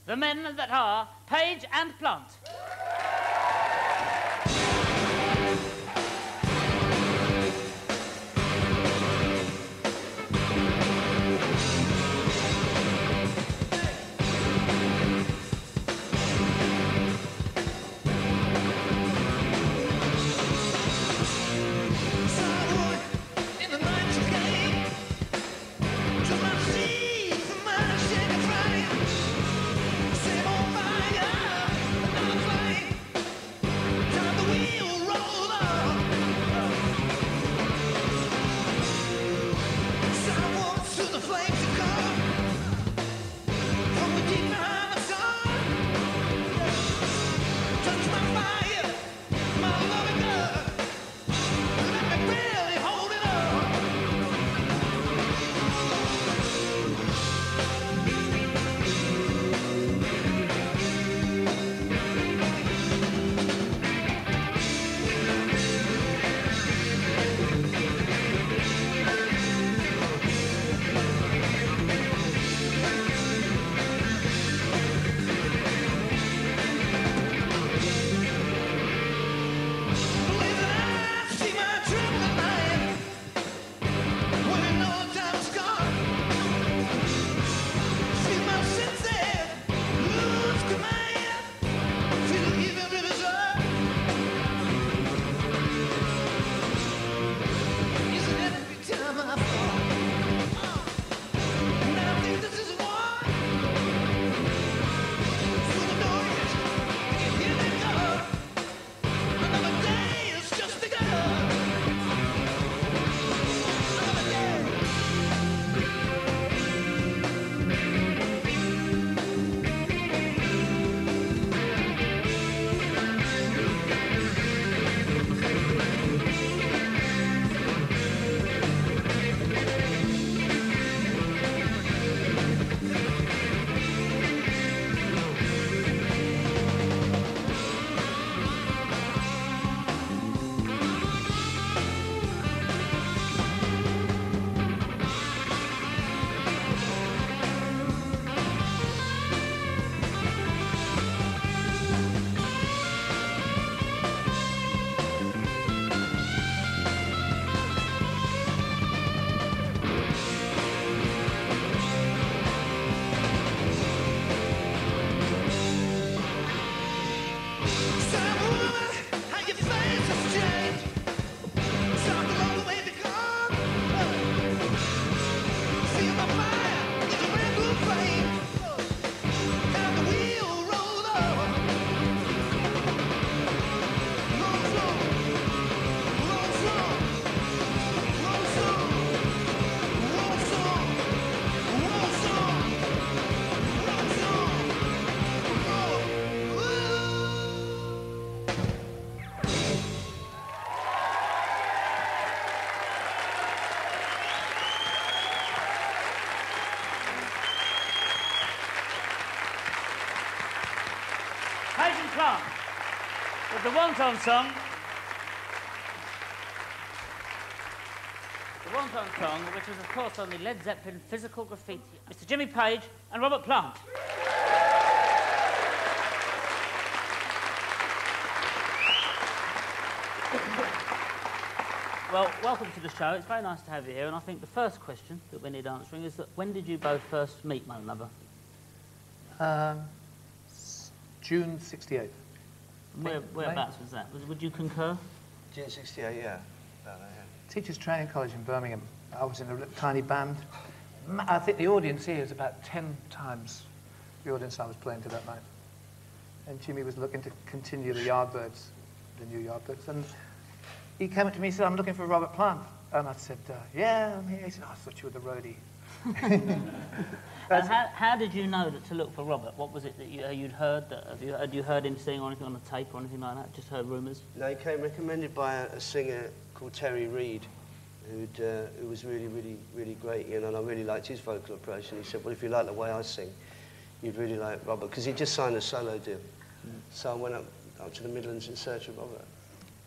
the men that are Page and Plant. Page and Plant with the Wanton Song. The Wanton Song, which is, of course, on the Led Zeppelin Physical Graffiti. Mr. Jimmy Page and Robert Plant. Well, welcome to the show. It's very nice to have you here, and I think the first question that we need answering is that when did you both first meet one another? June 68. Whereabouts was that? Would you concur? June 68, yeah. About that, yeah. Teachers Training College in Birmingham. I was in a tiny band. I think the audience here is about 10 times the audience I was playing to that night. And Jimmy was looking to continue the Yardbirds, the new Yardbirds. And he came up to me and said, "I'm looking for Robert Plant." And I said, "Yeah, I'm here." He said, "Oh, I thought you were the roadie." And how did you know that to look for Robert? What was it that you'd heard? Had you heard him sing or anything on the tape or anything like that? Just heard rumours? No, he came recommended by a singer called Terry Reid, who was really, really, really great, you know, and I really liked his vocal approach. And he said, "Well, if you like the way I sing, you'd really like Robert," because he just signed a solo deal. So I went up to the Midlands in search of Robert.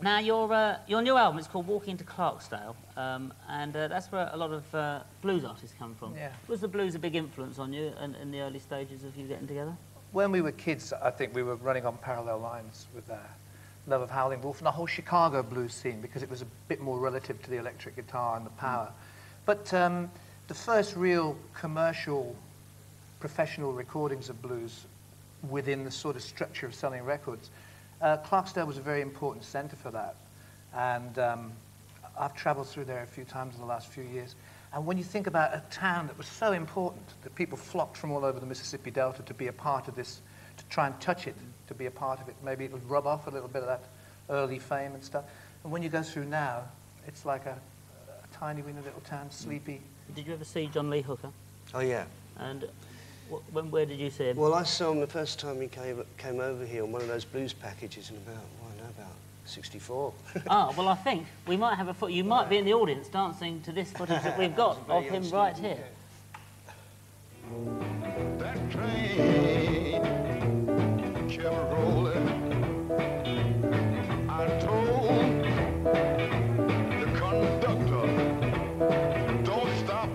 Now, your new album is called Walking to Clarksdale, and that's where a lot of blues artists come from. Yeah. Was the blues a big influence on you in the early stages of you getting together? when we were kids, I think we were running on parallel lines with their love of Howlin' Wolf and the whole Chicago blues scene, because it was a bit more relative to the electric guitar and the power. But the first real commercial, professional recordings of blues within the sort of structure of selling records, Clarksdale was a very important center for that. And I've traveled through there a few times in the last few years. And when you think about a town that was so important, that people flocked from all over the Mississippi Delta to be a part of this, to try and touch it, to be a part of it, maybe it would rub off a little bit of that early fame and stuff. And when you go through now, it's like a tiny, weeny little town, sleepy. Did you ever see John Lee Hooker? Oh, yeah. And where did you see him? Well, I saw him the first time he came over here on one of those blues packages in about 64. Ah, well, I think we might have a you might be in the audience dancing to this footage that we've got of him right here. That train kept rolling. I told the conductor, don't stop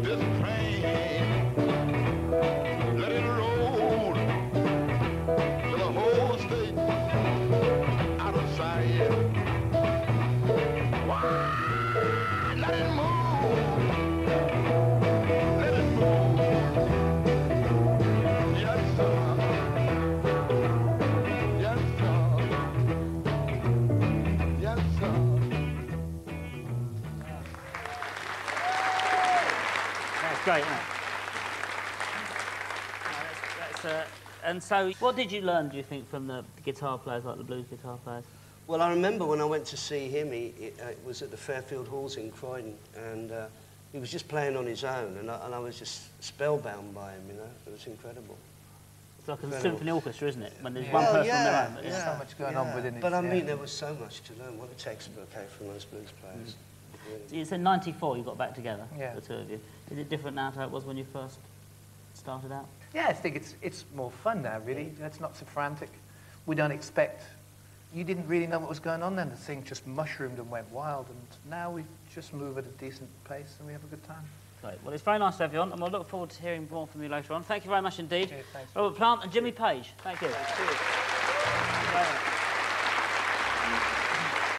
this train. Let it roll till the whole state out of sight. Why? Let it move. Let it move. Yes, sir. Yes, sir. Yes, sir. That's great, isn't it? And so, what did you learn, do you think, from the guitar players, like the blues guitar players? Well, I remember when I went to see him, it was at the Fairfield Halls in Croydon, and he was just playing on his own, and I was just spellbound by him, you know. It was incredible. It's like a symphony orchestra, isn't it? When there's Yeah. one Well, person on their yeah, own. But There's so much going on within it. But I yeah. mean, there was so much to learn. What a textbook from those blues players. Really. You said 94 you got back together, Yeah. the two of you. Is it different now to how it was when you first started out? Yeah, I think it's more fun now, really. It's not so frantic. We don't expect... You didn't really know what was going on then. The thing just mushroomed and went wild, and now we just move at a decent pace and we have a good time. Great. Well, it's very nice to have you on, and we'll look forward to hearing more from you later on. Thank you very much indeed. Okay, thanks. Robert Plant and Jimmy Page. Thank you. Cheers. Thank you very much.